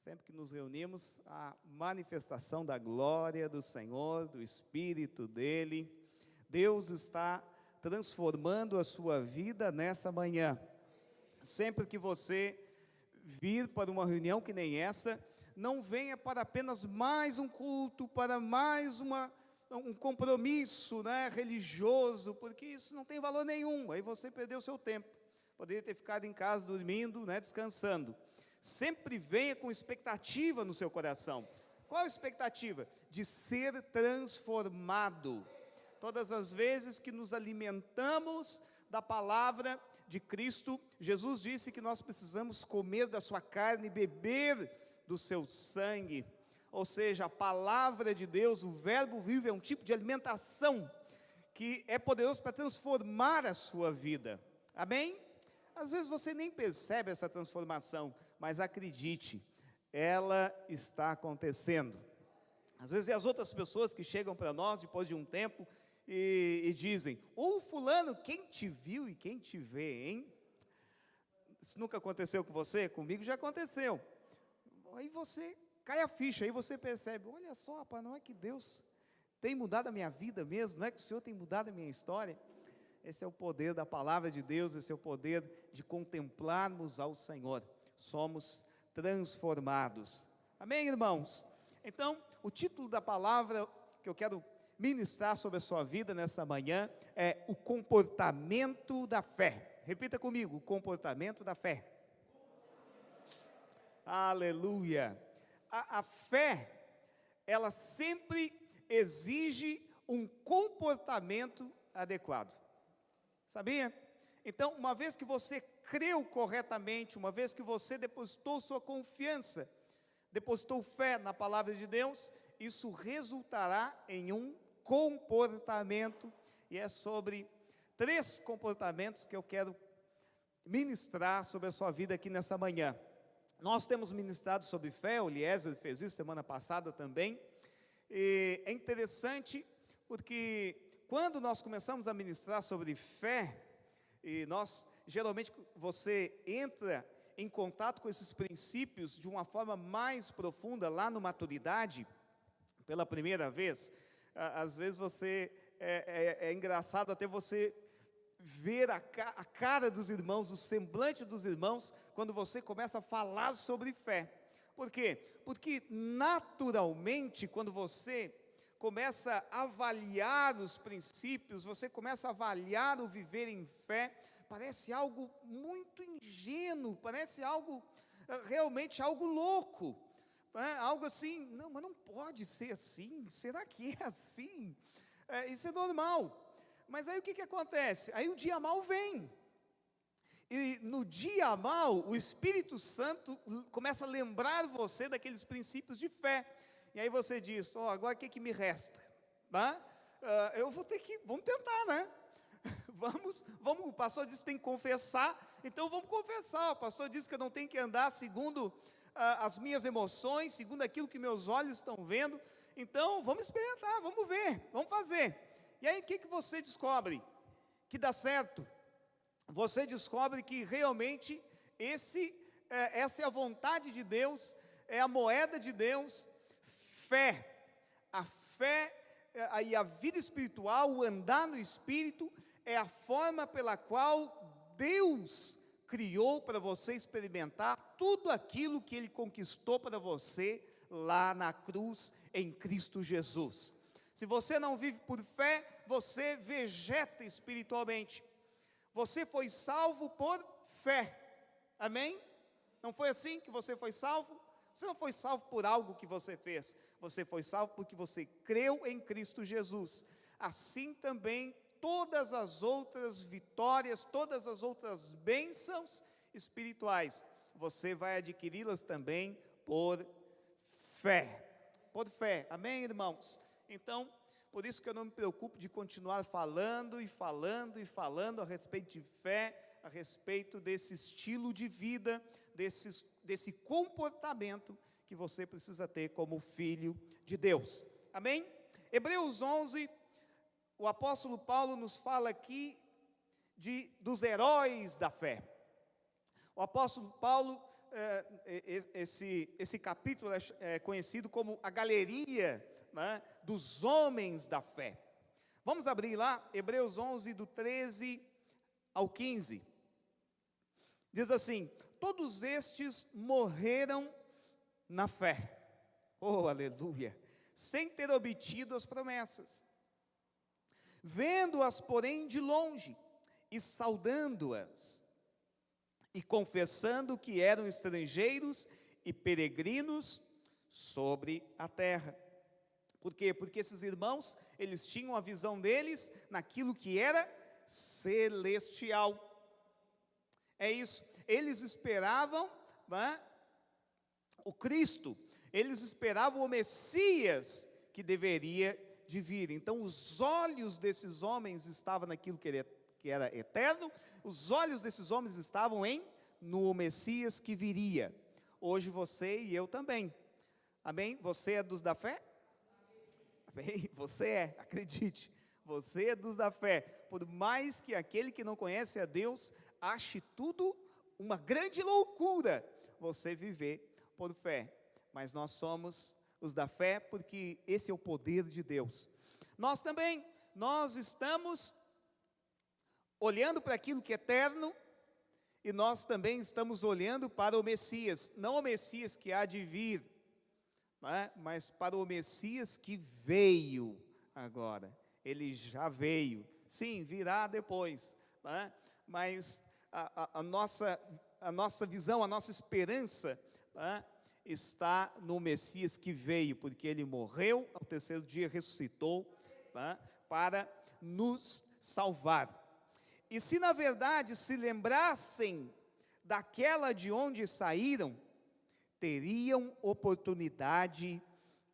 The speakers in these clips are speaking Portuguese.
Sempre que nos reunimos, a manifestação da glória do Senhor, do Espírito dEle. Deus está transformando a sua vida nessa manhã. Sempre que você vir para uma reunião que nem essa, não venha para apenas mais um culto, para mais um compromisso, religioso, porque isso não tem valor nenhum. Aí você perdeu o seu tempo. Poderia ter ficado em casa dormindo, descansando. Sempre venha com expectativa no seu coração. Qual a expectativa? De ser transformado. Todas as vezes que nos alimentamos da palavra de Cristo, Jesus disse que nós precisamos comer da sua carne e beber do seu sangue. Ou seja, a palavra de Deus, o verbo vivo, é um tipo de alimentação que é poderoso para transformar a sua vida. Amém? Às vezes você nem percebe essa transformação, mas acredite, ela está acontecendo. Às vezes é as outras pessoas que chegam para nós depois de um tempo e dizem: fulano, quem te viu e quem te vê, hein? Isso nunca aconteceu com você? Comigo já aconteceu. Aí você cai a ficha, aí você percebe: olha só, rapaz, não é que Deus tem mudado a minha vida mesmo, não é que o Senhor tem mudado a minha história? Esse é o poder da palavra de Deus, esse é o poder de contemplarmos ao Senhor. Somos transformados. Amém, irmãos? Então, o título da palavra que eu quero ministrar sobre a sua vida nessa manhã é o comportamento da fé. Repita comigo: o comportamento da fé. Aleluia! A fé, ela sempre exige um comportamento adequado. Sabia? Então, uma vez que você creu corretamente, uma vez que você depositou sua confiança, depositou fé na palavra de Deus, isso resultará em um comportamento, e é sobre 3 comportamentos que eu quero ministrar sobre a sua vida aqui nessa manhã. Nós temos ministrado sobre fé, o Eliezer fez isso semana passada também, e é interessante porque quando nós começamos a ministrar sobre fé, e geralmente você entra em contato com esses princípios de uma forma mais profunda lá no maturidade, pela primeira vez, às vezes é engraçado até você ver a cara dos irmãos, o semblante dos irmãos, quando você começa a falar sobre fé. Por quê? Porque naturalmente, quando você começa a avaliar os princípios, você começa a avaliar o viver em fé, parece algo muito ingênuo, parece algo, realmente algo louco, algo assim, não, mas não pode ser assim, será que é assim? Isso é normal. Mas aí o que acontece? Aí o dia mal vem, e no dia mal, o Espírito Santo começa a lembrar você daqueles princípios de fé, e aí você diz: agora o que me resta? Eu vou ter que, vamos tentar, Vamos, o pastor disse que tem que confessar, então vamos confessar. O pastor disse que eu não tenho que andar segundo as minhas emoções, segundo aquilo que meus olhos estão vendo, então vamos experimentar, vamos ver, vamos fazer. E aí o que você descobre? Que dá certo. Você descobre que realmente essa é a vontade de Deus, é a moeda de Deus. Fé, a fé e a vida espiritual, o andar no Espírito, é a forma pela qual Deus criou para você experimentar tudo aquilo que Ele conquistou para você lá na cruz, em Cristo Jesus. Se você não vive por fé, você vegeta espiritualmente. Você foi salvo por fé, amém? Não foi assim que você foi salvo? Você não foi salvo por algo que você fez, você foi salvo porque você creu em Cristo Jesus. Assim também todas as outras vitórias, todas as outras bênçãos espirituais, você vai adquiri-las também por fé. Por fé, amém, irmãos? Então, por isso que eu não me preocupo de continuar falando e falando e falando a respeito de fé, a respeito desse estilo de vida, desse comportamento que você precisa ter como filho de Deus, amém? Hebreus 11, o apóstolo Paulo nos fala aqui dos heróis da fé. O apóstolo Paulo esse capítulo é conhecido como a galeria, né, dos homens da fé. Vamos abrir lá, Hebreus 11, do 13 ao 15. Diz assim: todos estes morreram na fé, oh aleluia, sem ter obtido as promessas, vendo-as porém de longe, e saudando-as, e confessando que eram estrangeiros e peregrinos sobre a terra. Por quê? Porque esses irmãos, eles tinham a visão deles naquilo que era celestial. É isso, eles esperavam, né, o Cristo, eles esperavam o Messias que deveria de vir. Então os olhos desses homens estavam naquilo que era eterno, os olhos desses homens estavam no Messias que viria. Hoje você e eu também, amém? Você é dos da fé? Amém? Você é, acredite, você é dos da fé, por mais que aquele que não conhece a Deus ache tudo uma grande loucura, você viver por fé, mas nós somos os da fé, porque esse é o poder de Deus. Nós também, nós estamos olhando para aquilo que é eterno, e nós também estamos olhando para o Messias, não o Messias que há de vir, né, mas para o Messias que veio agora. Ele já veio, sim, virá depois, né, mas a nossa visão, a nossa esperança, né, está no Messias que veio, porque ele morreu, ao terceiro dia ressuscitou, né, para nos salvar. E se na verdade se lembrassem daquela de onde saíram, teriam oportunidade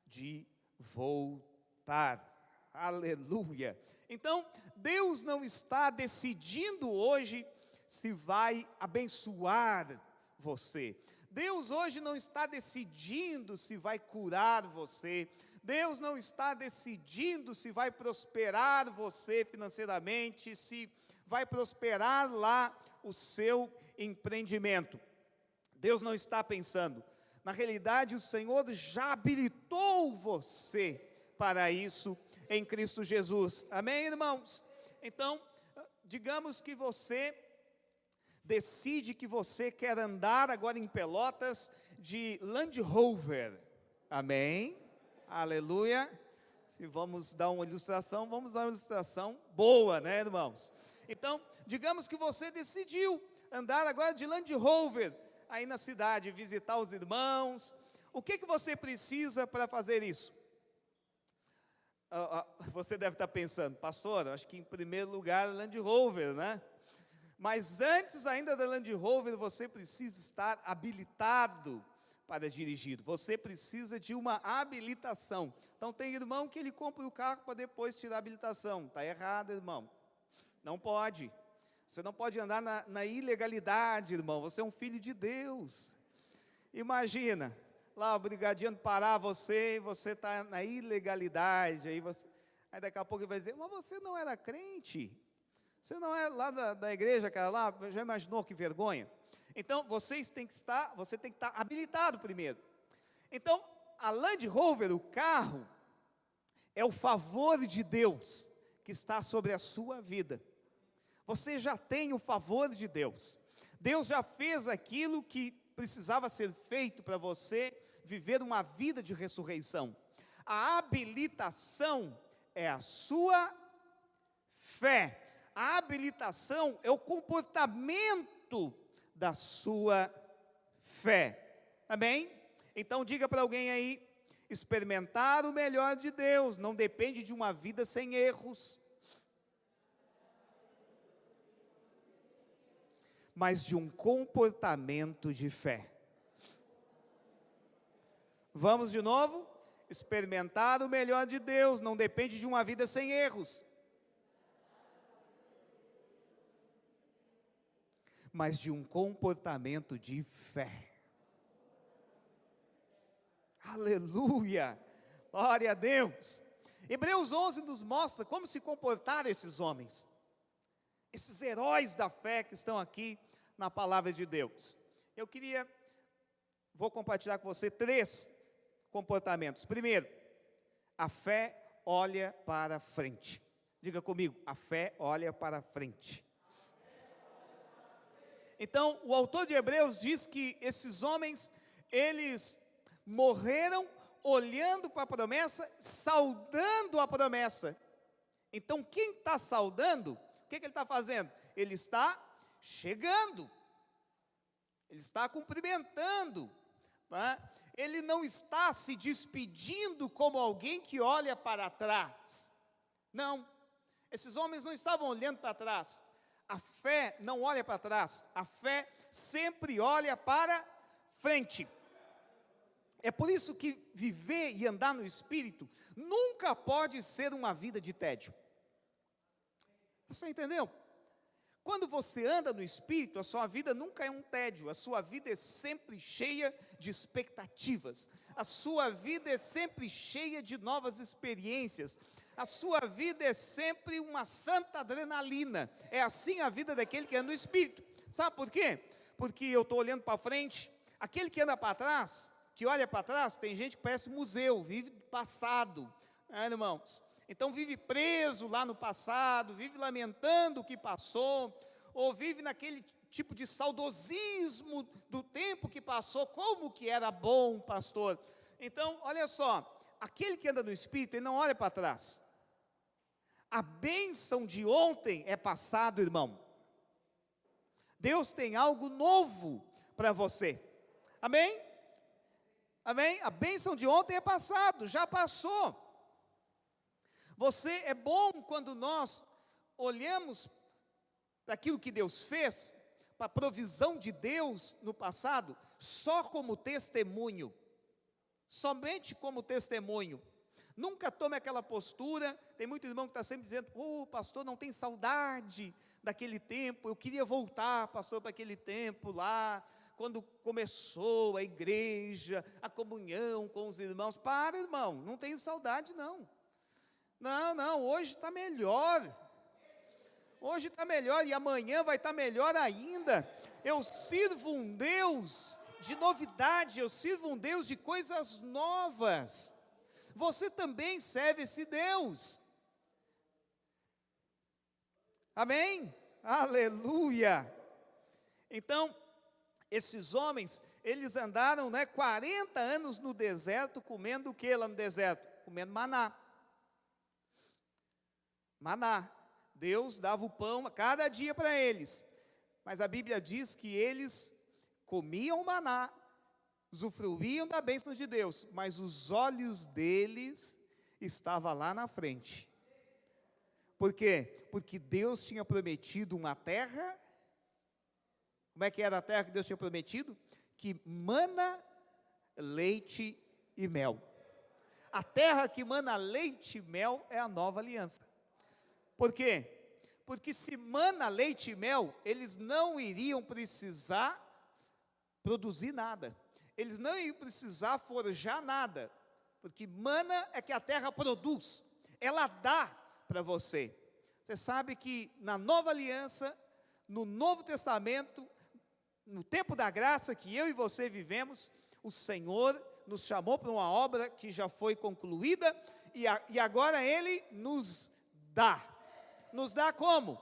de voltar. Aleluia! Então, Deus não está decidindo hoje se vai abençoar você. Deus hoje não está decidindo se vai curar você. Deus não está decidindo se vai prosperar você financeiramente, se vai prosperar lá o seu empreendimento. Deus não está pensando. Na realidade, o Senhor já habilitou você para isso em Cristo Jesus. Amém, irmãos? Então, digamos que você decide que você quer andar agora em Pelotas de Land Rover. Amém? Aleluia. Se vamos dar uma ilustração, vamos dar uma ilustração boa, né, irmãos? Então, digamos que você decidiu andar agora de Land Rover aí na cidade, visitar os irmãos. O que você precisa para fazer isso? Você deve estar pensando, pastor, acho que em primeiro lugar Land Rover, né? Mas antes ainda da Land Rover, você precisa estar habilitado para dirigir. Você precisa de uma habilitação. Então tem irmão que ele compra o carro para depois tirar a habilitação. Está errado, irmão. Não pode. Você não pode andar na ilegalidade, irmão. Você é um filho de Deus. Imagina, lá o brigadiano parar você, e você está na ilegalidade. Aí daqui a pouco ele vai dizer, mas você não era crente? Você não é lá da igreja, cara, lá, já imaginou que vergonha? Então, você tem que estar habilitado primeiro. Então, a Land Rover, o carro, é o favor de Deus que está sobre a sua vida. Você já tem o favor de Deus. Deus já fez aquilo que precisava ser feito para você viver uma vida de ressurreição. A habilitação é a sua fé. A habilitação é o comportamento da sua fé. Amém? Então diga para alguém aí, experimentar o melhor de Deus não depende de uma vida sem erros, mas de um comportamento de fé. Vamos de novo? Experimentar o melhor de Deus não depende de uma vida sem erros, mas de um comportamento de fé. Aleluia! Glória a Deus! Hebreus 11 nos mostra como se comportaram esses homens, esses heróis da fé que estão aqui na palavra de Deus. Eu queria vou compartilhar com você 3 comportamentos. Primeiro, a fé olha para frente. Diga comigo, a fé olha para frente. Então, o autor de Hebreus diz que esses homens, eles morreram olhando para a promessa, saudando a promessa. Então, quem está saudando, o que ele está fazendo? Ele está chegando, ele está cumprimentando, tá? Ele não está se despedindo como alguém que olha para trás. Não, esses homens não estavam olhando para trás. A fé não olha para trás, a fé sempre olha para frente. É por isso que viver e andar no Espírito nunca pode ser uma vida de tédio. Você entendeu? Quando você anda no Espírito, a sua vida nunca é um tédio, a sua vida é sempre cheia de expectativas, a sua vida é sempre cheia de novas experiências, a sua vida é sempre uma santa adrenalina. É assim a vida daquele que anda no Espírito. Sabe por quê? Porque eu estou olhando para frente. Aquele que anda para trás, que olha para trás, tem gente que parece museu, vive do passado, irmãos? Então vive preso lá no passado, vive lamentando o que passou, ou vive naquele tipo de saudosismo do tempo que passou, como que era bom, pastor. Então, olha só, aquele que anda no Espírito, ele não olha para trás. A bênção de ontem é passado, irmão. Deus tem algo novo para você. Amém? Amém? A bênção de ontem é passado, já passou. Você é bom quando nós olhamos para aquilo que Deus fez, para a provisão de Deus no passado, só como testemunho. Somente como testemunho. Nunca tome aquela postura. Tem muito irmão que está sempre dizendo: pastor, não tem saudade daquele tempo, eu queria voltar, pastor, para aquele tempo lá, quando começou a igreja, a comunhão com os irmãos. Para, irmão, não tenho saudade não. Não, hoje está melhor. Hoje está melhor e amanhã vai estar melhor ainda. Eu sirvo um Deus de novidade, eu sirvo um Deus de coisas novas. Você também serve esse Deus. Amém? Aleluia! Então, esses homens, eles andaram 40 anos no deserto, comendo o que lá no deserto? Comendo maná. Maná. Deus dava o pão a cada dia para eles. Mas a Bíblia diz que eles comiam maná, usufruíam da bênção de Deus, mas os olhos deles estavam lá na frente. Por quê? Porque Deus tinha prometido uma terra. Como é que era a terra que Deus tinha prometido? Que mana leite e mel. A terra que mana leite e mel é a nova aliança. Por quê? Porque se mana leite e mel, eles não iriam precisar produzir nada. Eles não iam precisar forjar nada. Porque mana é que a terra produz. Ela dá para você. Você sabe que na nova aliança, no Novo Testamento, no tempo da graça que eu e você vivemos, o Senhor nos chamou para uma obra que já foi concluída, e agora Ele nos dá. Nos dá como?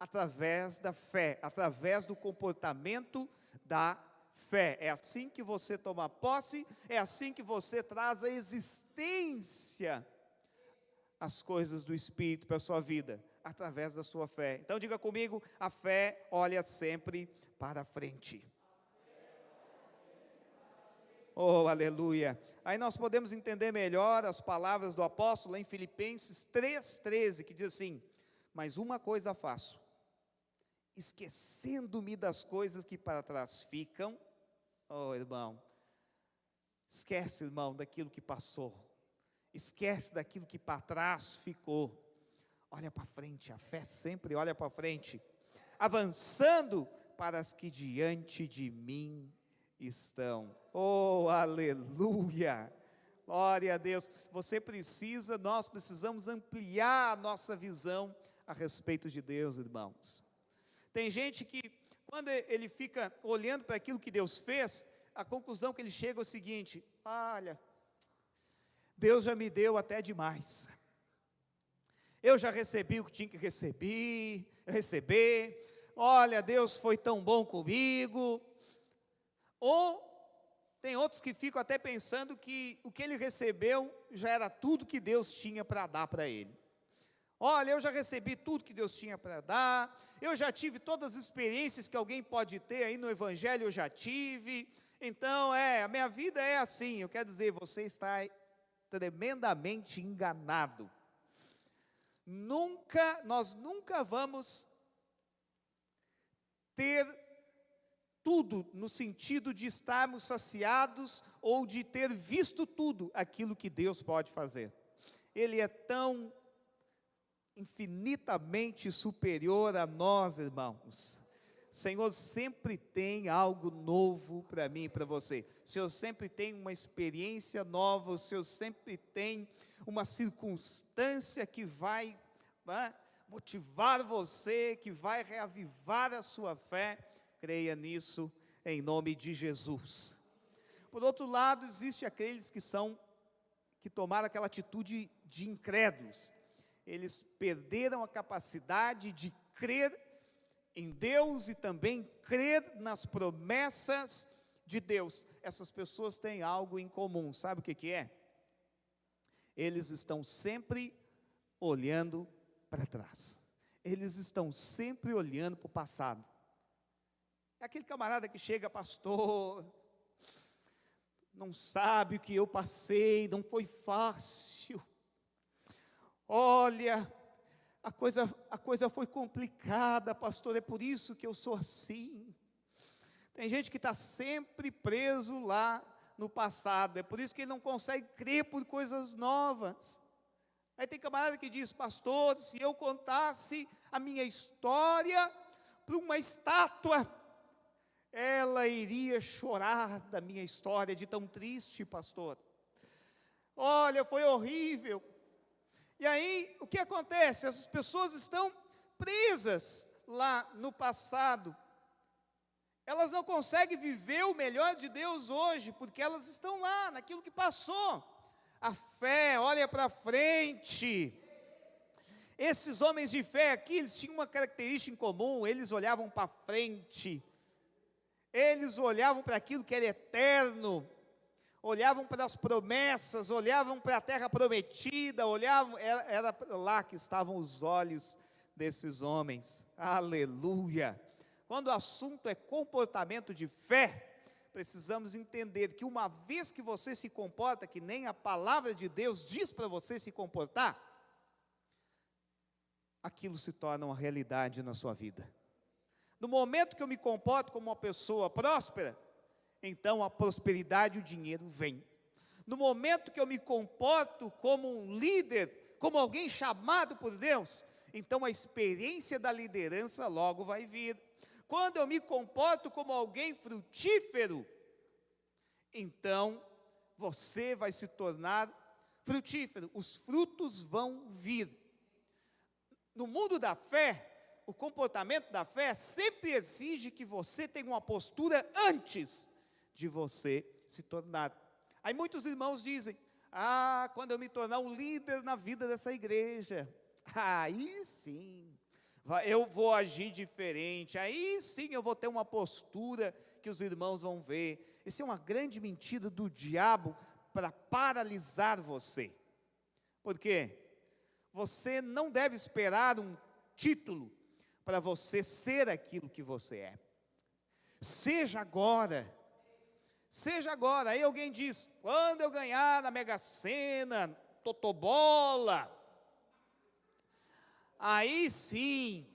Através da fé, através do comportamento da fé. É assim que você toma posse, é assim que você traz a existência as coisas do Espírito para a sua vida, através da sua fé. Então diga comigo, a fé olha sempre para frente. Oh, aleluia. Aí nós podemos entender melhor as palavras do apóstolo em Filipenses 3,13, que diz assim: mas uma coisa faço, esquecendo-me das coisas que para trás ficam. Oh, irmão, esquece, irmão, daquilo que passou, esquece daquilo que para trás ficou, olha para frente, a fé sempre olha para frente, avançando para as que diante de mim estão. Oh, aleluia, glória a Deus. Nós precisamos ampliar a nossa visão a respeito de Deus, irmãos. Tem gente que, quando ele fica olhando para aquilo que Deus fez, a conclusão que ele chega é o seguinte: olha, Deus já me deu até demais. Eu já recebi o que tinha que receber. Olha, Deus foi tão bom comigo. Ou tem outros que ficam até pensando que o que ele recebeu já era tudo que Deus tinha para dar para ele. Olha, eu já recebi tudo que Deus tinha para dar. Eu já tive todas as experiências que alguém pode ter aí no Evangelho, eu já tive. Então, a minha vida é assim. Eu quero dizer, você está tremendamente enganado. Nós nunca vamos ter tudo no sentido de estarmos saciados ou de ter visto tudo aquilo que Deus pode fazer. Ele é tão infinitamente superior a nós, irmãos. O Senhor sempre tem algo novo para mim e para você. O Senhor sempre tem uma experiência nova. O Senhor sempre tem uma circunstância que vai motivar você, que vai reavivar a sua fé. Creia nisso, em nome de Jesus. Por outro lado, existem aqueles que tomaram aquela atitude de incrédulos. Eles perderam a capacidade de crer em Deus e também crer nas promessas de Deus. Essas pessoas têm algo em comum, sabe o que é? Eles estão sempre olhando para trás. Eles estão sempre olhando para o passado. É aquele camarada que chega: pastor, não sabe o que eu passei, não foi fácil. Olha, a coisa foi complicada, pastor, é por isso que eu sou assim. Tem gente que está sempre preso lá no passado, é por isso que ele não consegue crer por coisas novas. Aí tem camarada que diz: pastor, se eu contasse a minha história para uma estátua, ela iria chorar da minha história, de tão triste, pastor. Olha, foi horrível. E aí, o que acontece? As pessoas estão presas lá no passado. Elas não conseguem viver o melhor de Deus hoje, porque elas estão lá, naquilo que passou. A fé olha para frente. Esses homens de fé aqui, eles tinham uma característica em comum: eles olhavam para frente. Eles olhavam para aquilo que era eterno, olhavam para as promessas, olhavam para a terra prometida, era lá que estavam os olhos desses homens. Aleluia! Quando o assunto é comportamento de fé, precisamos entender que uma vez que você se comporta que nem a palavra de Deus diz para você se comportar, aquilo se torna uma realidade na sua vida. No momento que eu me comporto como uma pessoa próspera, então a prosperidade e o dinheiro vem. No momento que eu me comporto como um líder, como alguém chamado por Deus, então a experiência da liderança logo vai vir. Quando eu me comporto como alguém frutífero, então você vai se tornar frutífero, os frutos vão vir. No mundo da fé, o comportamento da fé sempre exige que você tenha uma postura antes de você se tornar. Aí muitos irmãos dizem: quando eu me tornar um líder na vida dessa igreja, aí sim, eu vou agir diferente, aí sim eu vou ter uma postura que os irmãos vão ver. Isso é uma grande mentira do diabo para paralisar você. Por quê? Você não deve esperar um título para você ser aquilo que você é. Seja agora. Seja agora. Aí alguém diz: quando eu ganhar na Mega Sena, Totobola, aí sim,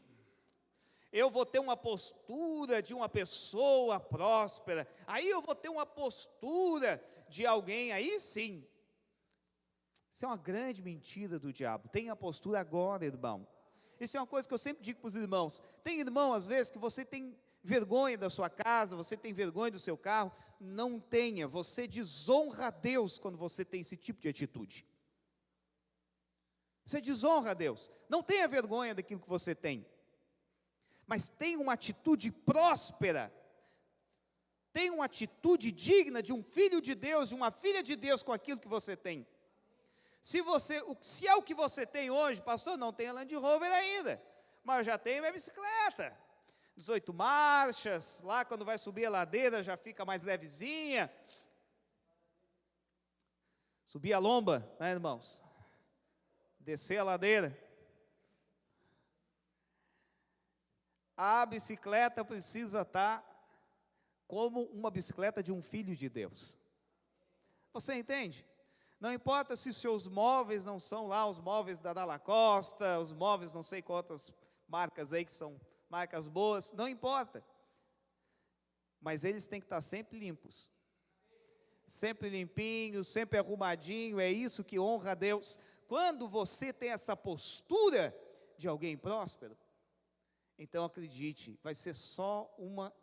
eu vou ter uma postura de uma pessoa próspera, aí eu vou ter uma postura de alguém, aí sim. Isso é uma grande mentira do diabo. Tenha a postura agora, irmão. Isso é uma coisa que eu sempre digo para os irmãos. Tem irmão, às vezes, que você tem vergonha da sua casa, você tem vergonha do seu carro. Não tenha, você desonra a Deus quando você tem esse tipo de atitude. Você desonra a Deus. Não tenha vergonha daquilo que você tem, mas tenha uma atitude próspera. Tenha uma atitude digna de um filho de Deus, de uma filha de Deus com aquilo que você tem. Se é o que você tem hoje, pastor, não tem a Land Rover ainda, mas eu já tenho minha bicicleta. 18 marchas, lá quando vai subir a ladeira já fica mais levezinha. Subir a lomba, né, irmãos? Descer a ladeira. A bicicleta precisa estar como uma bicicleta de um filho de Deus. Você entende? Não importa se os seus móveis não são lá os móveis da Dalla Costa, os móveis não sei quantas marcas aí que são marcas boas, não importa. Mas eles têm que estar sempre limpos. Sempre limpinho, sempre arrumadinho, é isso que honra a Deus. Quando você tem essa postura de alguém próspero, então acredite, vai ser só uma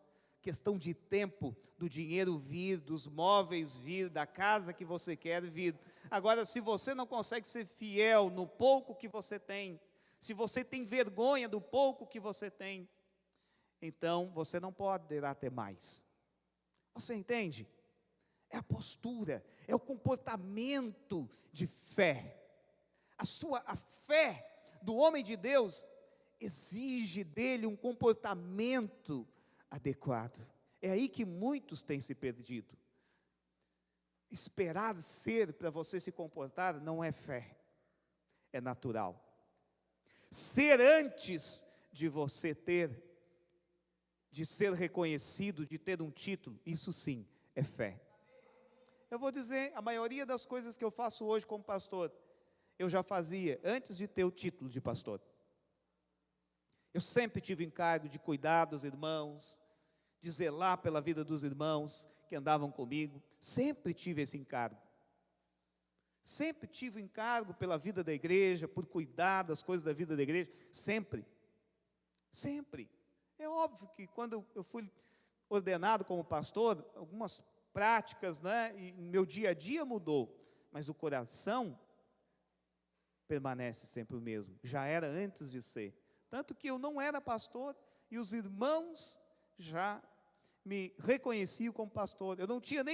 questão de tempo, do dinheiro vir, dos móveis vir, da casa que você quer vir. Agora, se você não consegue ser fiel no pouco que você tem, se você tem vergonha do pouco que você tem, então você não poderá ter mais. Você entende? É a postura, é o comportamento de fé. A fé do homem de Deus exige dele um comportamento adequado. É aí que muitos têm se perdido. Esperar ser para você se comportar não é fé, é natural. Ser antes de você ter, de ser reconhecido, de ter um título, isso sim é fé. Eu vou dizer, a maioria das coisas que eu faço hoje como pastor, eu já fazia antes de ter o título de pastor. Eu sempre tive encargo de cuidar dos irmãos, de zelar pela vida dos irmãos que andavam comigo. Sempre tive esse encargo. Sempre tive encargo pela vida da igreja, por cuidar das coisas da vida da igreja. Sempre. Sempre. É óbvio que quando eu fui ordenado como pastor, algumas práticas, né, e meu dia a dia mudou, mas o coração permanece sempre o mesmo. Já era antes de ser. Tanto que eu não era pastor e os irmãos já me reconheciam como pastor. Eu não tinha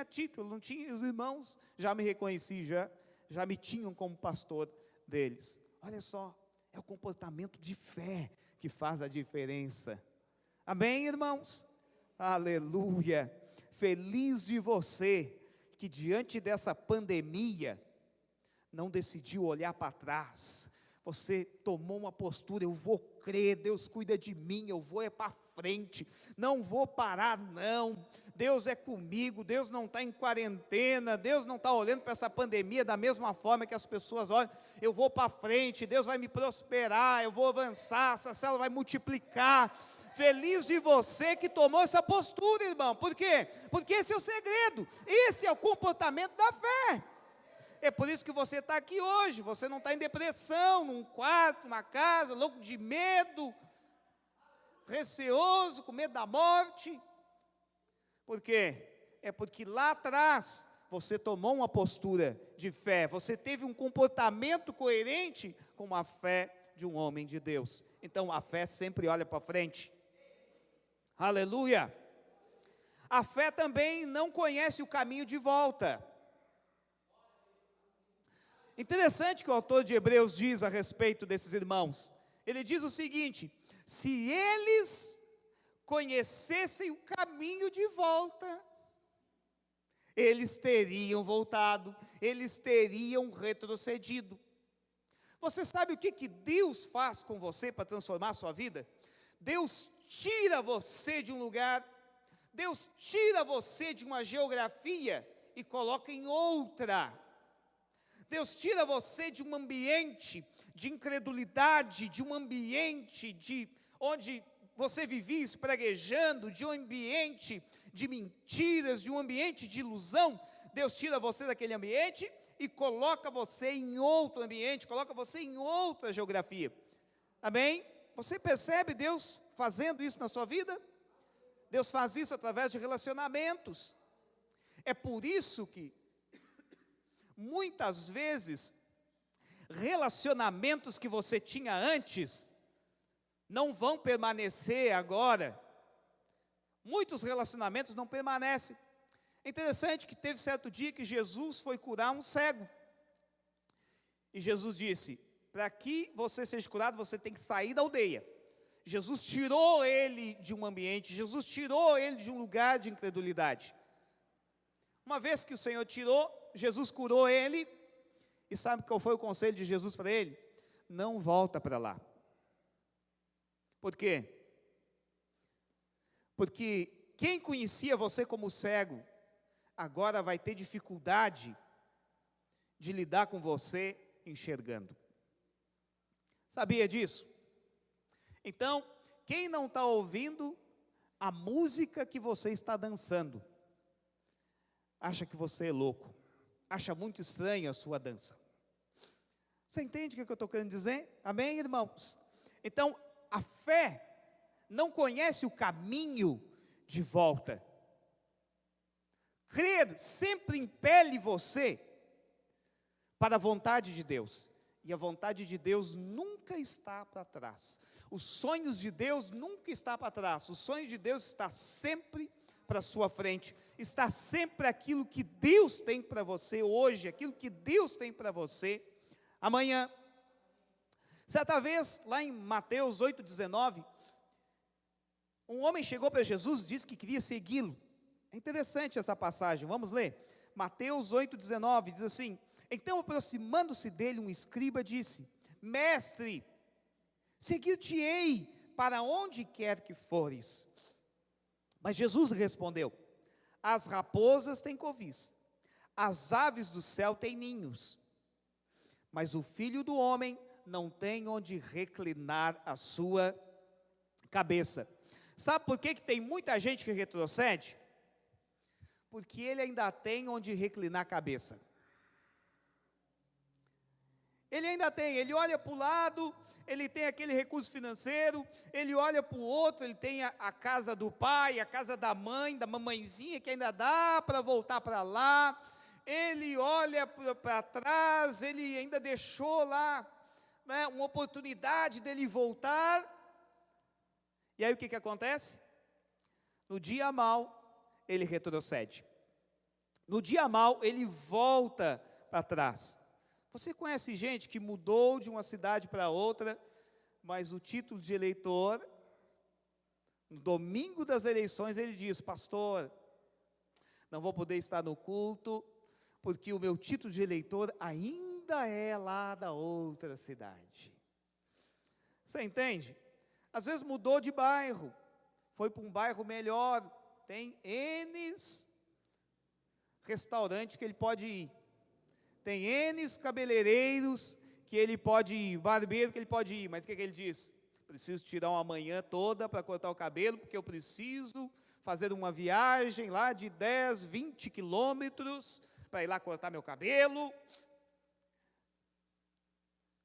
título, não tinha, os irmãos já me reconheciam, já me tinham como pastor deles. Olha só, é o comportamento de fé que faz a diferença. Amém, irmãos? Aleluia! Feliz de você que diante dessa pandemia não decidiu olhar para trás. Você tomou uma postura, eu vou crer, Deus cuida de mim, eu vou para frente, não vou parar não, Deus é comigo, Deus não está em quarentena, Deus não está olhando para essa pandemia da mesma forma que as pessoas olham, eu vou para frente, Deus vai me prosperar, eu vou avançar, essa célula vai multiplicar. Feliz de você que tomou essa postura, irmão. Por quê? Porque esse é o segredo, esse é o comportamento da fé. É por isso que você está aqui hoje, você não está em depressão, num quarto, numa casa, louco de medo, receoso, com medo da morte. Por quê? É porque lá atrás você tomou uma postura de fé, você teve um comportamento coerente com a fé de um homem de Deus. Então a fé sempre olha para frente. Aleluia! A fé também não conhece o caminho de volta. Interessante que o autor de Hebreus diz a respeito desses irmãos. Ele diz o seguinte: se eles conhecessem o caminho de volta, eles teriam voltado, eles teriam retrocedido. Você sabe o que Deus faz com você para transformar a sua vida? Deus tira você de um lugar, Deus tira você de uma geografia e coloca em outra. Deus tira você de um ambiente de incredulidade, de um ambiente onde você vivia espraguejando, de um ambiente de mentiras, de um ambiente de ilusão. Deus tira você daquele ambiente e coloca você em outro ambiente, coloca você em outra geografia. Amém? Você percebe Deus fazendo isso na sua vida? Deus faz isso através de relacionamentos. É por isso que muitas vezes relacionamentos que você tinha antes não vão permanecer agora. Muitos relacionamentos não permanecem. É interessante que teve certo dia que Jesus foi curar um cego. E Jesus disse: para que você seja curado, você tem que sair da aldeia. Jesus tirou ele de um ambiente, Jesus tirou ele de um lugar de incredulidade. Uma vez que o Senhor tirou, Jesus curou ele, e sabe qual foi o conselho de Jesus para ele? Não volta para lá. Por quê? Porque quem conhecia você como cego, agora vai ter dificuldade de lidar com você enxergando. Sabia disso? Então, quem não está ouvindo a música que você está dançando, acha que você é louco, acha muito estranha a sua dança. Você entende o que eu estou querendo dizer? Amém, irmãos? Então, a fé não conhece o caminho de volta. Crer sempre impele você para a vontade de Deus. E a vontade de Deus nunca está para trás. Os sonhos de Deus nunca estão para trás. Os sonhos de Deus estão sempre para a sua frente. Está sempre aquilo que Deus tem para você hoje, aquilo que Deus tem para você amanhã. Certa vez, lá em Mateus 8,19, um homem chegou para Jesus e disse que queria segui-lo. É interessante essa passagem, vamos ler. Mateus 8,19 diz assim: então, aproximando-se dele, um escriba disse: mestre, seguir-te-ei para onde quer que fores. Mas Jesus respondeu: as raposas têm covis, as aves do céu têm ninhos, mas o Filho do Homem não tem onde reclinar a sua cabeça. Sabe por que tem muita gente que retrocede? Porque ele ainda tem onde reclinar a cabeça. Ele ainda tem, ele olha para o lado, ele tem aquele recurso financeiro, ele olha para o outro, ele tem a casa do pai, a casa da mãe, da mamãezinha, que ainda dá para voltar para lá, ele olha para trás, ele ainda deixou lá, né, uma oportunidade dele voltar, e aí o que acontece? No dia mau, ele retrocede, no dia mau, ele volta para trás. Você conhece gente que mudou de uma cidade para outra, mas o título de eleitor, no domingo das eleições, ele diz: pastor, não vou poder estar no culto, porque o meu título de eleitor ainda é lá da outra cidade. Você entende? Às vezes mudou de bairro, foi para um bairro melhor, tem N restaurantes que ele pode ir. Tem N cabeleireiros que ele pode ir, barbeiro que ele pode ir, mas o que ele diz? Preciso tirar uma manhã toda para cortar o cabelo, porque eu preciso fazer uma viagem lá de 10, 20 quilômetros, para ir lá cortar meu cabelo.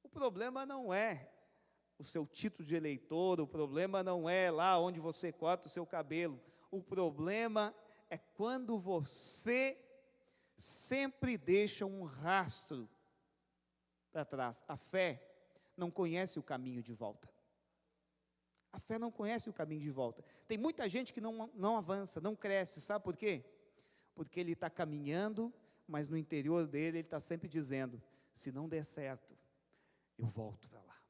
O problema não é o seu título de eleitor, o problema não é lá onde você corta o seu cabelo, o problema é quando você sempre deixa um rastro para trás. A fé não conhece o caminho de volta. A fé não conhece o caminho de volta. Tem muita gente que não avança, não cresce, sabe por quê? Porque ele está caminhando, mas no interior dele ele está sempre dizendo: se não der certo, eu volto para lá.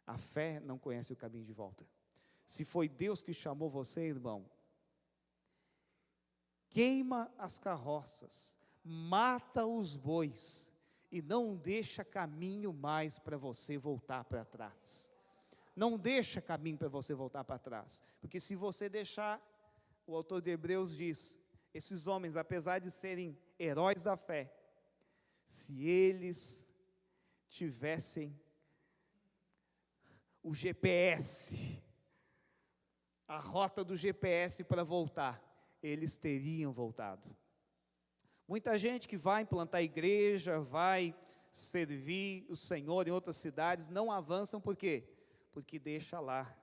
A fé não conhece o caminho de volta. Se foi Deus que chamou você, irmão, queima as carroças, mata os bois, e não deixa caminho mais para você voltar para trás. Não deixa caminho para você voltar para trás, porque se você deixar, o autor de Hebreus diz, esses homens, apesar de serem heróis da fé, se eles tivessem o GPS, a rota do GPS para voltar, eles teriam voltado. Muita gente que vai implantar igreja, vai servir o Senhor em outras cidades, não avançam, por quê? Porque deixa lá,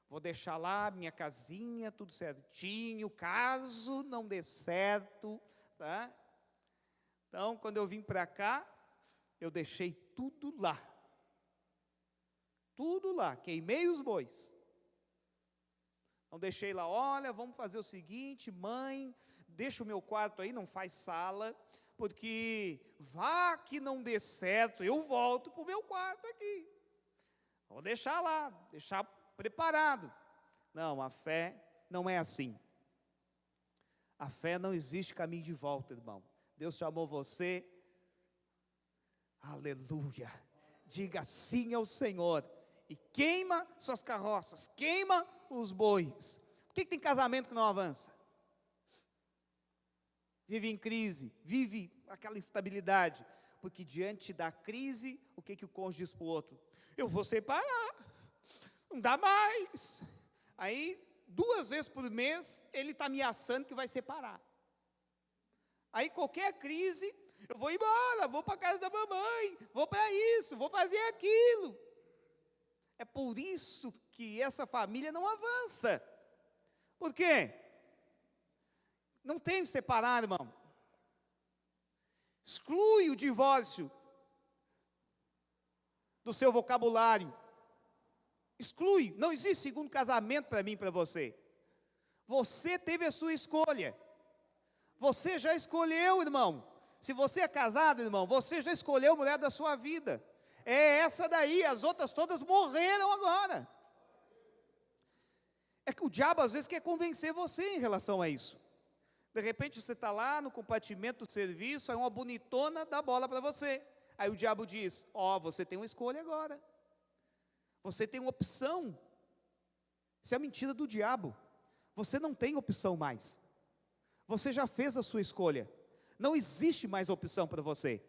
vou deixar lá minha casinha, tudo certinho, caso não dê certo, tá? Então, quando eu vim para cá, eu deixei tudo lá, queimei os bois, Então deixei lá, olha, vamos fazer o seguinte, mãe, deixa o meu quarto aí, não faz sala, porque vá que não dê certo, eu volto para o meu quarto aqui. Vou deixar lá, deixar preparado. Não, a fé não é assim. A fé não existe caminho de volta, irmão. Deus chamou você, aleluia, diga sim ao Senhor, e queima suas carroças, queima os bois. Por que tem casamento que não avança? Vive em crise, vive aquela instabilidade, porque diante da crise, o que o cônjuge diz para o outro? Eu vou separar, não dá mais. Aí, 2 vezes por mês, ele está ameaçando que vai separar. Aí, qualquer crise, eu vou embora, vou para a casa da mamãe, vou para isso, vou fazer aquilo. É por isso que essa família não avança. Por quê? Não tem que separar, irmão. Exclui o divórcio do seu vocabulário. Exclui. Não existe segundo casamento para mim e para você. Você teve a sua escolha. Você já escolheu, irmão. Se você é casado, irmão, você já escolheu a mulher da sua vida. É essa daí, as outras todas morreram agora. É que o diabo às vezes quer convencer você em relação a isso. De repente você está lá no compartimento do serviço, aí uma bonitona dá bola para você. Aí o diabo diz, você tem uma escolha agora. Você tem uma opção. Isso é a mentira do diabo. Você não tem opção mais. Você já fez a sua escolha. Não existe mais opção para você.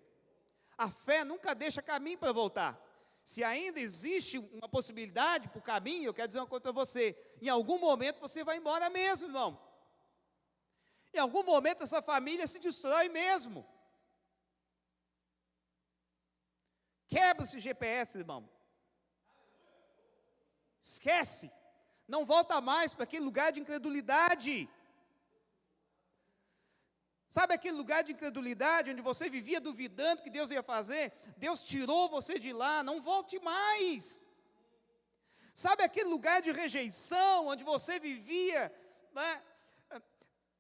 A fé nunca deixa caminho para voltar. Se ainda existe uma possibilidade para o caminho, eu quero dizer uma coisa para você. Em algum momento você vai embora mesmo, irmão. Em algum momento essa família se destrói mesmo. Quebra esse GPS, irmão. Esquece. Não volta mais para aquele lugar de incredulidade. Sabe aquele lugar de incredulidade, onde você vivia duvidando que Deus ia fazer? Deus tirou você de lá, não volte mais. Sabe aquele lugar de rejeição, onde você vivia, né,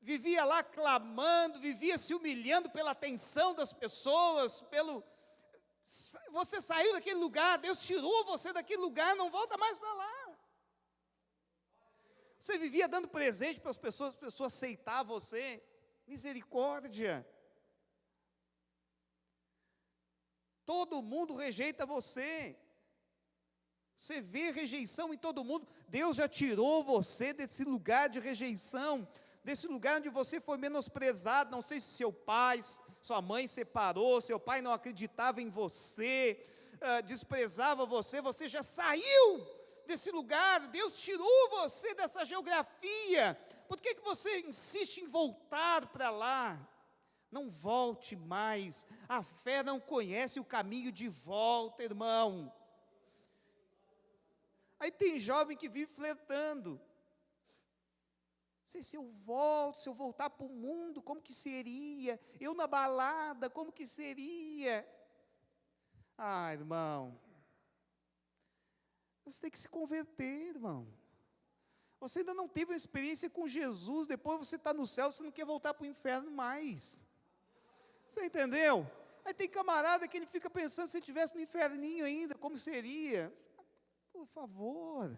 vivia lá clamando, vivia se humilhando pela atenção das pessoas, você saiu daquele lugar, Deus tirou você daquele lugar, não volta mais para lá. Você vivia dando presente para as pessoas aceitar você. Misericórdia. Todo mundo rejeita você. Você vê rejeição em todo mundo. Deus já tirou você desse lugar de rejeição, desse lugar onde você foi menosprezado. Não sei se seu pai, sua mãe separou, seu pai não acreditava em você, desprezava você. Você já saiu desse lugar. Deus tirou você dessa geografia. Por que você insiste em voltar para lá? Não volte mais. A fé não conhece o caminho de volta, irmão. Aí tem jovem que vive flertando. Não sei se eu volto, se eu voltar para o mundo, como que seria? Eu na balada, como que seria? Irmão. Você tem que se converter, irmão. Você ainda não teve uma experiência com Jesus, depois você está no céu, você não quer voltar para o inferno mais. Você entendeu? Aí tem camarada que ele fica pensando, se ele estivesse no inferninho ainda, como seria? Por favor,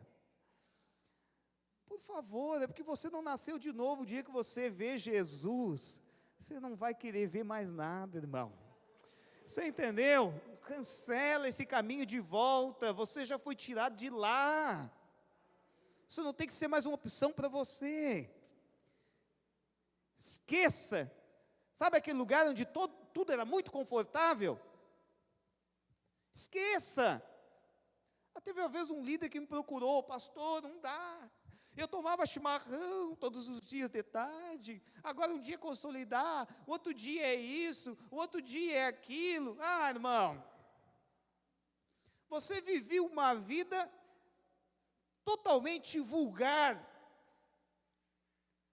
é porque você não nasceu de novo. O dia que você vê Jesus, você não vai querer ver mais nada, irmão. Você entendeu? Cancela esse caminho de volta, você já foi tirado de lá. Isso não tem que ser mais uma opção para você. Esqueça. Sabe aquele lugar onde tudo era muito confortável? Esqueça. Teve uma vez um líder que me procurou, pastor, não dá. Eu tomava chimarrão todos os dias de tarde. Agora um dia consolidar, outro dia é isso, outro dia é aquilo. Irmão, você viveu uma vida totalmente vulgar,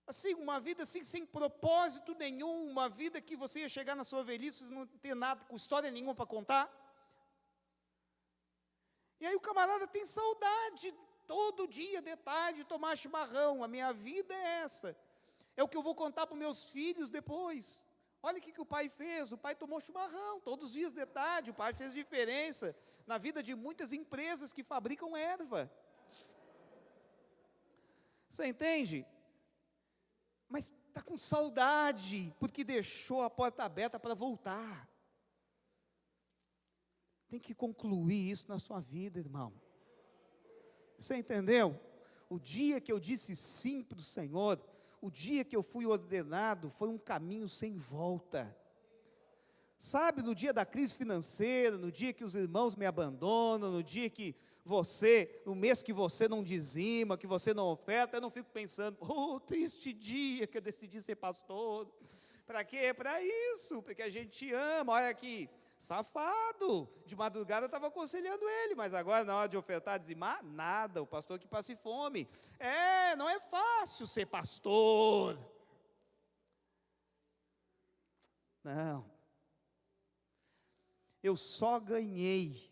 assim, uma vida assim, sem propósito nenhum, uma vida que você ia chegar na sua velhice e não ter nada, com história nenhuma para contar. E aí o camarada tem saudade todo dia de tarde tomar chimarrão, a minha vida é essa. É o que eu vou contar para os meus filhos depois. Olha o que o pai fez, o pai tomou chimarrão, todos os dias de tarde, o pai fez diferença na vida de muitas empresas que fabricam erva. Você entende? Mas está com saudade, porque deixou a porta aberta para voltar. Tem que concluir isso na sua vida, irmão. Você entendeu? O dia que eu disse sim para o Senhor, o dia que eu fui ordenado, foi um caminho sem volta. Sabe, no dia da crise financeira, no dia que os irmãos me abandonam, no dia que você, no mês que você não dizima, que você não oferta, eu não fico pensando, triste dia que eu decidi ser pastor. Para quê? Para isso, porque a gente ama. Olha aqui, safado, de madrugada eu estava aconselhando ele, mas agora na hora de ofertar, dizimar, nada, o pastor que passe fome. Não é fácil ser pastor. Não. Eu só ganhei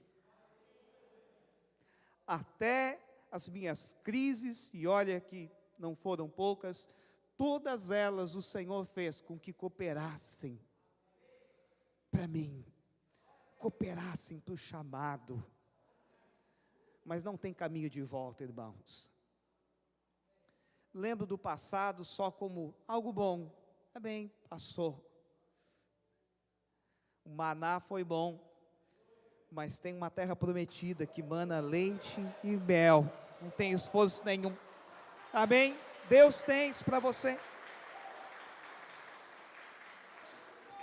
até as minhas crises, e olha que não foram poucas, todas elas o Senhor fez com que cooperassem para mim, cooperassem para o chamado, mas não tem caminho de volta, irmãos. Lembro do passado só como algo bom, bem, passou. O maná foi bom, mas tem uma terra prometida que mana leite e mel, não tem esforço nenhum, amém? Deus tem isso para você,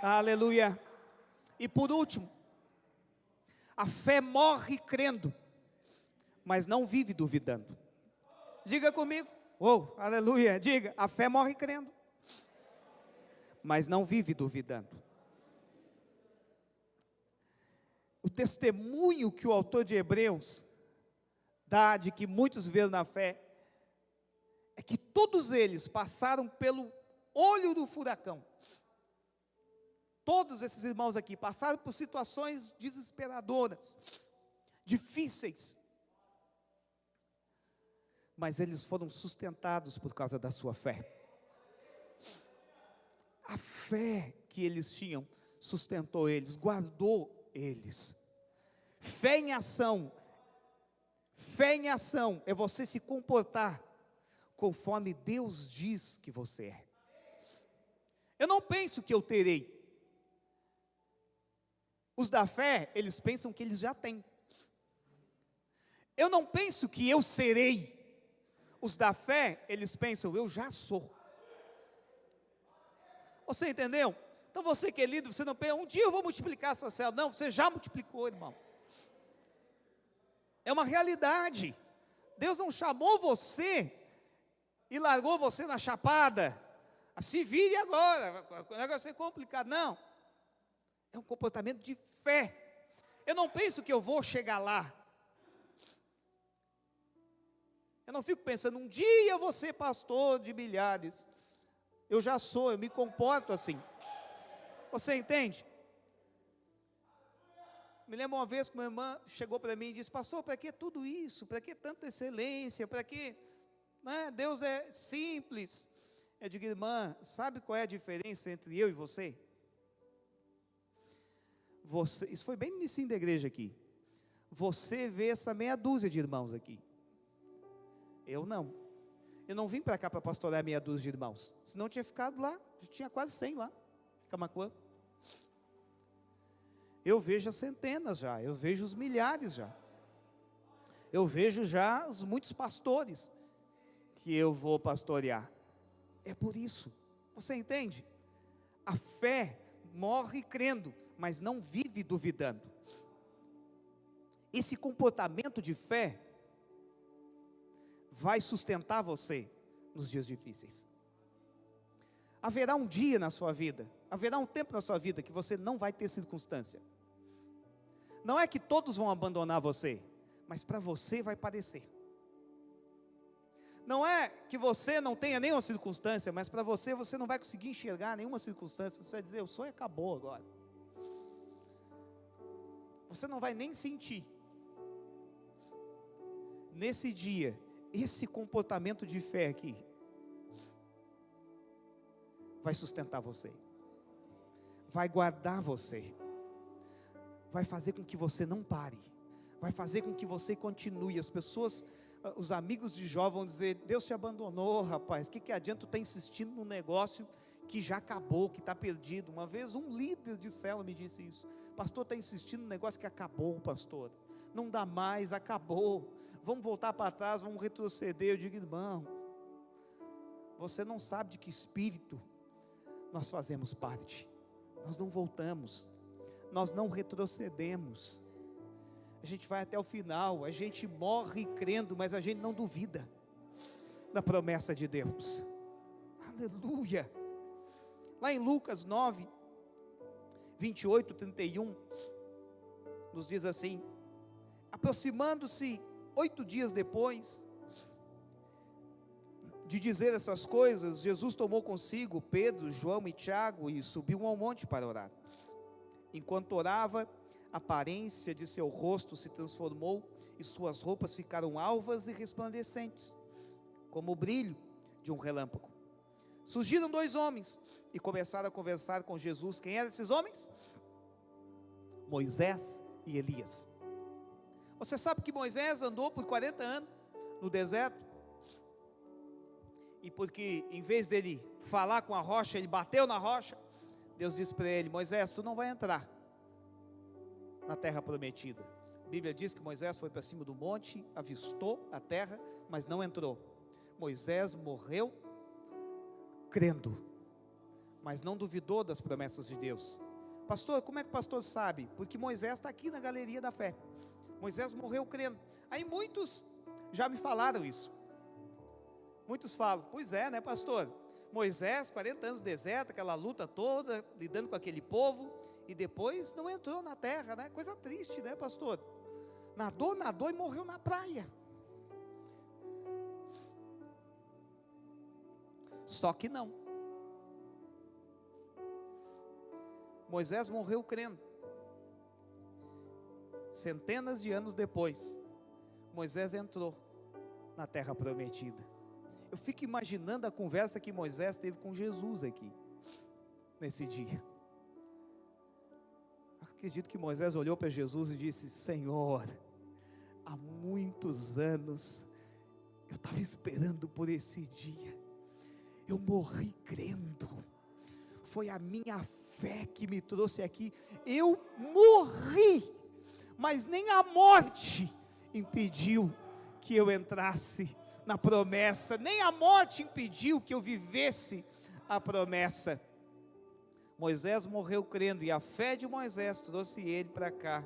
aleluia. E por último, a fé morre crendo, mas não vive duvidando. Diga comigo, aleluia, diga, a fé morre crendo, mas não vive duvidando. O testemunho que o autor de Hebreus dá de que muitos viveram na fé, é que todos eles passaram pelo olho do furacão. Todos esses irmãos aqui passaram por situações desesperadoras, difíceis, mas eles foram sustentados por causa da sua fé. A fé que eles tinham sustentou eles, guardou eles. Fé em ação é você se comportar conforme Deus diz que você é. Eu não penso que eu terei. Os da fé, eles pensam que eles já têm. Eu não penso que eu serei. Os da fé, eles pensam, eu já sou. Você entendeu? Então você que é líder, você não pensa, um dia eu vou multiplicar essa célula. Não, você já multiplicou, irmão. É uma realidade. Deus não chamou você e largou você na chapada. Se vire agora, o negócio é complicado. Não. É um comportamento de fé. Eu não penso que eu vou chegar lá. Eu não fico pensando, um dia eu vou ser pastor de milhares. Eu já sou, eu me comporto assim. Você entende? Me lembro uma vez que uma irmã chegou para mim e disse, pastor, para que tudo isso? Para que tanta excelência? Para que, né? Deus é simples. Eu digo, irmã, sabe qual é a diferença entre eu e você? Isso foi bem no início da igreja aqui. Você vê essa meia dúzia de irmãos aqui. Eu não. Eu não vim para cá para pastorear meia dúzia de irmãos. Senão eu tinha ficado lá, já tinha quase 100 lá, em Camaquã. Eu vejo as centenas já, eu vejo os milhares já. Eu vejo já os muitos pastores que eu vou pastorear. É por isso, você entende? A fé morre crendo, mas não vive duvidando. Esse comportamento de fé vai sustentar você nos dias difíceis. Haverá um dia na sua vida, haverá um tempo na sua vida que você não vai ter circunstância. Não é que todos vão abandonar você, mas para você vai parecer. Não é que você não tenha nenhuma circunstância, mas para você, você não vai conseguir enxergar nenhuma circunstância. Você vai dizer, o sonho acabou agora. Você não vai nem sentir. Nesse dia esse comportamento de fé aqui vai sustentar você, vai guardar você, vai fazer com que você não pare, vai fazer com que você continue. As pessoas, os amigos de Jó vão dizer: Deus te abandonou, rapaz, que adianta tu estar insistindo num negócio que já acabou, que está perdido. Uma vez um líder de célula me disse isso: pastor, está insistindo num negócio que acabou, pastor, não dá mais, acabou, vamos voltar para trás, vamos retroceder. Eu digo: irmão, você não sabe de que espírito nós fazemos parte. Nós não voltamos, nós não retrocedemos, a gente vai até o final, a gente morre crendo, mas a gente não duvida da promessa de Deus. Aleluia. Lá em Lucas 9, 28, 31, nos diz assim: aproximando-se 8 dias depois de dizer essas coisas, Jesus tomou consigo Pedro, João e Tiago e subiu ao monte para orar. Enquanto orava, a aparência de seu rosto se transformou e suas roupas ficaram alvas e resplandecentes, como o brilho de um relâmpago. Surgiram 2 homens e começaram a conversar com Jesus. Quem eram esses homens? Moisés e Elias. Você sabe que Moisés andou por 40 anos no deserto, e porque em vez dele falar com a rocha, ele bateu na rocha. Deus disse para ele: Moisés, tu não vai entrar na terra prometida. A Bíblia diz que Moisés foi para cima do monte, avistou a terra, mas não entrou. Moisés morreu crendo, mas não duvidou das promessas de Deus. Pastor, como é que o pastor sabe? Porque Moisés está aqui na galeria da fé. Moisés morreu crendo. Aí muitos já me falaram isso. Muitos falam: pois é, né, pastor? Moisés, 40 anos no deserto, aquela luta toda, lidando com aquele povo, e depois não entrou na terra, né? Coisa triste, né, pastor? Nadou e morreu na praia. Só que não. Moisés morreu crendo. Centenas de anos depois, Moisés entrou na terra prometida. Eu fico imaginando a conversa que Moisés teve com Jesus aqui, nesse dia. Acredito que Moisés olhou para Jesus e disse: Senhor, há muitos anos eu estava esperando por esse dia, eu morri crendo, foi a minha fé que me trouxe aqui, eu morri, mas nem a morte impediu que eu entrasse na promessa, nem a morte impediu que eu vivesse a promessa. Moisés morreu crendo, e a fé de Moisés trouxe ele para cá.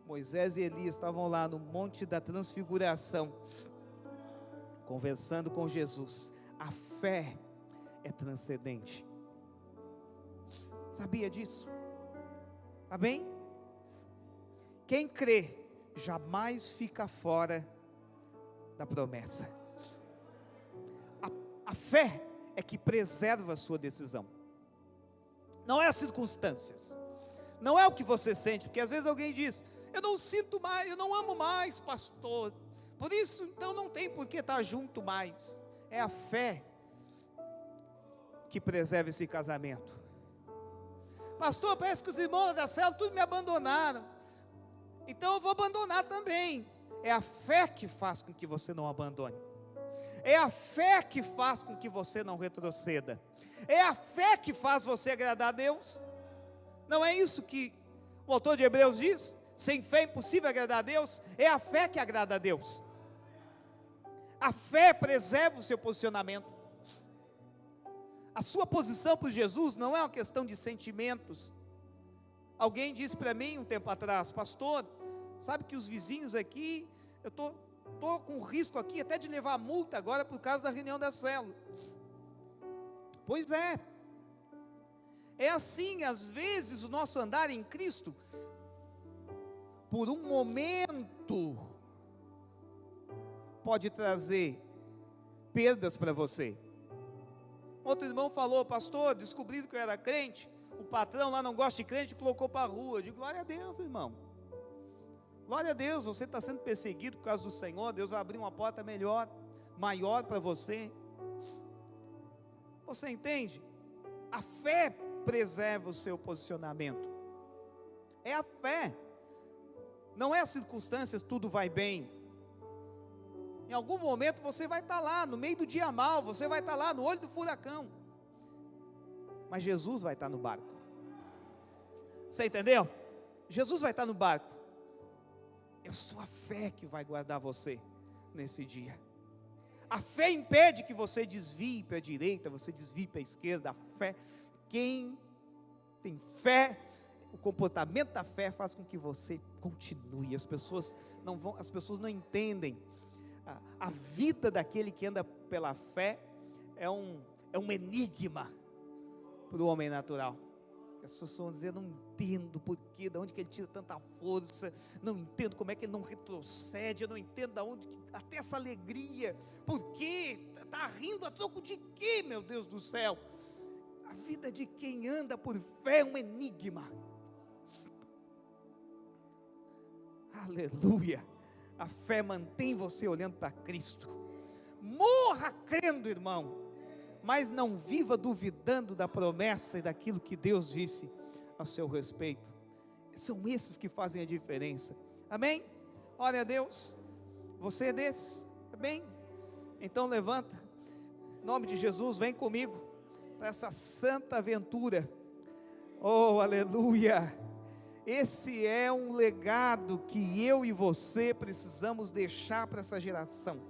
Moisés e Elias estavam lá no Monte da Transfiguração, conversando com Jesus. A fé é transcendente. Sabia disso? Amém? Quem crê jamais fica fora da promessa. A fé é que preserva a sua decisão. Não é as circunstâncias, não é o que você sente, porque às vezes alguém diz: eu não sinto mais, eu não amo mais, pastor, por isso então não tem por que estar junto mais. É a fé que preserva esse casamento. Pastor, parece que os irmãos da célula tudo me abandonaram, então eu vou abandonar também. É a fé que faz com que você não abandone, é a fé que faz com que você não retroceda, é a fé que faz você agradar a Deus. Não é isso que o autor de Hebreus diz? Sem fé é impossível agradar a Deus. É a fé que agrada a Deus. A fé preserva o seu posicionamento. A sua posição por Jesus não é uma questão de sentimentos. Alguém disse para mim um tempo atrás: pastor, sabe que os vizinhos aqui, eu estou com risco aqui até de levar multa agora por causa da reunião da célula. Pois é. É assim, às vezes o nosso andar em Cristo, por um momento, pode trazer perdas para você. Outro irmão falou: pastor, descobriram que eu era crente, o patrão lá não gosta de crente, colocou para a rua. Eu digo: glória a Deus, irmão. Glória a Deus, você está sendo perseguido por causa do Senhor, Deus vai abrir uma porta melhor, maior para você. Você entende? A fé preserva o seu posicionamento. É a fé. Não é as circunstâncias, tudo vai bem. Em algum momento você vai estar lá, no meio do dia mal, você vai estar lá no olho do furacão. Mas Jesus vai estar no barco. Você entendeu? Jesus vai estar no barco. É a sua fé que vai guardar você nesse dia. A fé impede que você desvie para a direita, você desvie para a esquerda. A fé, quem tem fé, o comportamento da fé faz com que você continue. As pessoas não entendem. A vida daquele que anda pela fé é um enigma para o homem natural. As pessoas vão dizer: não entendo porquê, de onde que ele tira tanta força, não entendo como é que ele não retrocede, eu não entendo de onde, até essa alegria, por quê? Está rindo a troco de quê, meu Deus do céu? A vida de quem anda por fé é um enigma. Aleluia. A fé mantém você olhando para Cristo. Morra crendo, irmão, mas não viva duvidando da promessa e daquilo que Deus disse a seu respeito. São esses que fazem a diferença. Amém? Glória a Deus. Você é desses? Amém? Então levanta, em nome de Jesus, vem comigo para essa santa aventura. Oh, aleluia. Esse é um legado que eu e você precisamos deixar para essa geração.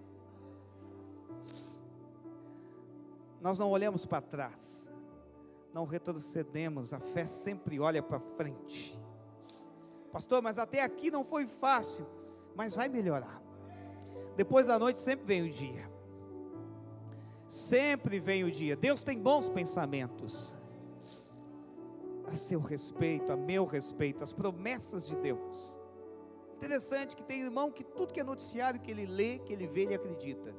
Nós não olhamos para trás, não retrocedemos, a fé sempre olha para frente. Pastor, mas até aqui não foi fácil, mas vai melhorar. Depois da noite sempre vem o dia. Sempre vem o dia. Deus tem bons pensamentos a seu respeito, a meu respeito, as promessas de Deus. Interessante que tem irmão que tudo que é noticiário que ele lê, que ele vê, ele acredita,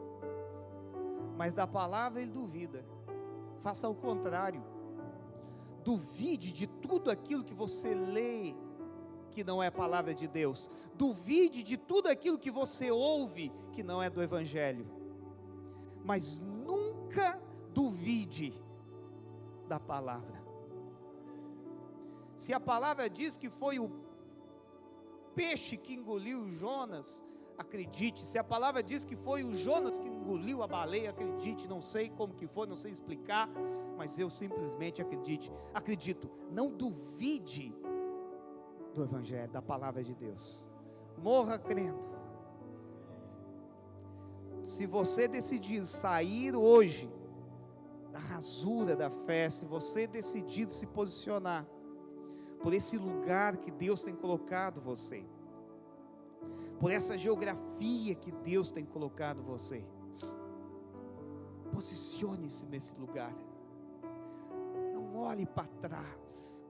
mas da palavra ele duvida. Faça o contrário. Duvide de tudo aquilo que você lê que não é palavra de Deus. Duvide de tudo aquilo que você ouve que não é do Evangelho. Mas nunca duvide da palavra. Se a palavra diz que foi o peixe que engoliu Jonas, acredite. Se a palavra diz que foi o Jonas que engoliu a baleia, acredite. Não sei como que foi, não sei explicar, mas eu simplesmente acredito. Não duvide do Evangelho, da palavra de Deus. Morra crendo. Se você decidir sair hoje da rasura da fé, se você decidir se posicionar por esse lugar que Deus tem colocado você, por essa geografia que Deus tem colocado você, posicione-se nesse lugar. Não olhe para trás.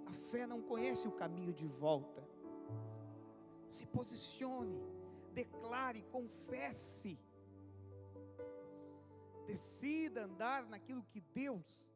A fé não conhece o caminho de volta. Se posicione, declare, confesse. Decida andar naquilo que Deus